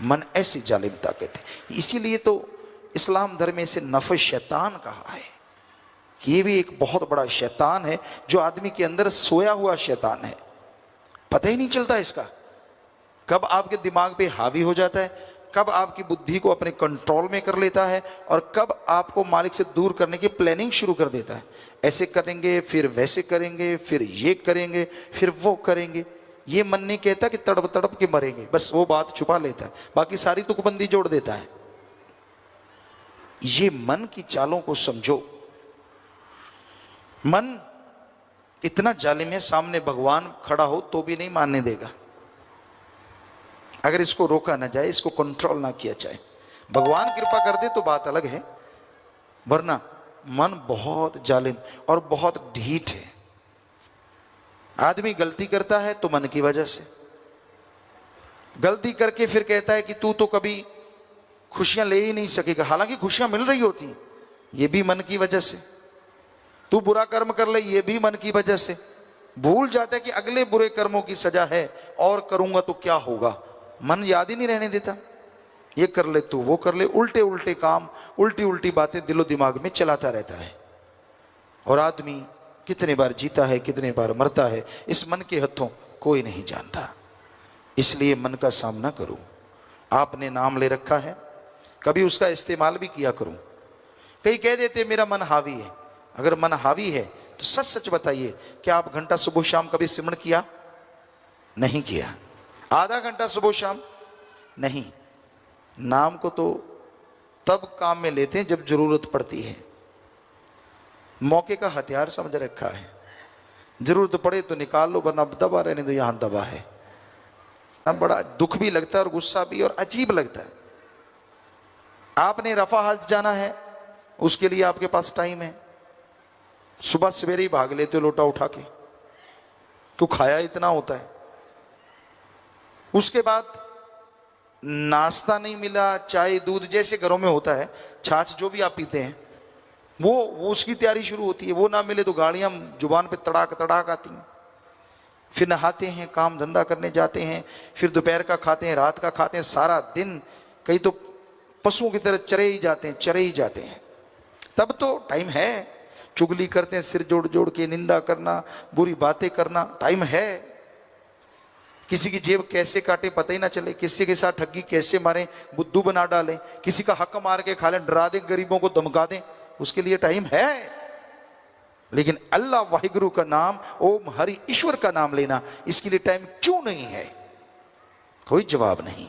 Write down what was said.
मन ऐसी जालिम ताकत है। इसीलिए तो इस्लाम धर्म में इसे नफ़ शैतान कहा है। ये भी एक बहुत बड़ा शैतान है जो आदमी के अंदर सोया हुआ शैतान है, पता ही नहीं चलता इसका, कब आपके दिमाग पे हावी हो जाता है, कब आपकी बुद्धि को अपने कंट्रोल में कर लेता है और कब आपको मालिक से दूर करने की प्लानिंग शुरू कर देता है। ऐसे करेंगे, फिर वैसे करेंगे, फिर ये करेंगे, फिर वो करेंगे। ये मन नहीं कहता कि तड़प तड़प के मरेंगे, बस वो बात छुपा लेता है, बाकी सारी तुकबंदी जोड़ देता है। ये मन की चालों को समझो। मन इतना जालिम है, सामने भगवान खड़ा हो तो भी नहीं मानने देगा अगर इसको रोका ना जाए, इसको कंट्रोल ना किया जाए। भगवान कृपा कर दे तो बात अलग है, वरना मन बहुत जालिम और बहुत ढीठ है। आदमी गलती करता है तो मन की वजह से, गलती करके फिर कहता है कि तू तो कभी खुशियां ले ही नहीं सकेगा, हालांकि खुशियां मिल रही होती, ये भी मन की वजह से। तू बुरा कर्म कर ले, ये भी मन की वजह से। भूल जाता है कि अगले बुरे कर्मों की सजा है, और करूंगा तो क्या होगा, मन याद ही नहीं रहने देता। ये कर ले तू वो कर ले, उल्टे उल्टे काम, उल्टी उल्टी बातें दिलो दिमाग में चलाता रहता है। और आदमी कितने बार जीता है, कितने बार मरता है, इस मन के हथों कोई नहीं जानता। इसलिए मन का सामना करो। आपने नाम ले रखा है, कभी उसका इस्तेमाल भी किया करो। कई कह देते मेरा मन हावी है। अगर मन हावी है तो सच सच बताइए, क्या आप घंटा सुबह शाम कभी सिमरण किया? नहीं किया। आधा घंटा सुबह शाम नहीं। नाम को तो तब काम में लेते हैं जब जरूरत पड़ती है, मौके का हथियार समझ रखा है। जरूरत पड़े तो निकाल लो, वरना दबा रहने दो, यहां दबा है। बड़ा दुख भी लगता है और गुस्सा भी, और अजीब लगता है। आपने रफा हज जाना है, उसके लिए आपके पास टाइम है, सुबह सवेरे ही भाग लेते हो लोटा उठा के, क्यों खाया इतना होता है। उसके बाद नाश्ता नहीं मिला, चाय दूध जैसे घरों में होता है, छाछ जो भी आप पीते हैं, वो उसकी तैयारी शुरू होती है। वो ना मिले तो गाड़ियां जुबान पे तड़ाक तड़ाक आती हैं। फिर नहाते हैं, काम धंधा करने जाते हैं, फिर दोपहर का खाते हैं, रात का खाते हैं, सारा दिन कहीं तो पशुओं की तरह चरे ही जाते हैं। तब तो टाइम है। चुगली करते हैं, सिर जोड़ जोड़ के निंदा करना, बुरी बातें करना, टाइम है। किसी की जेब कैसे काटे पता ही ना चले, किसी के साथ ठगी कैसे मारें, बुद्धू बना डालें, किसी का हक मार के खा लें, डरा दें, गरीबों को धमका दें, उसके लिए टाइम है। लेकिन अल्लाह वाहिगुरु का नाम, ओम हरि ईश्वर का नाम लेना, इसके लिए टाइम क्यों नहीं है? कोई जवाब नहीं।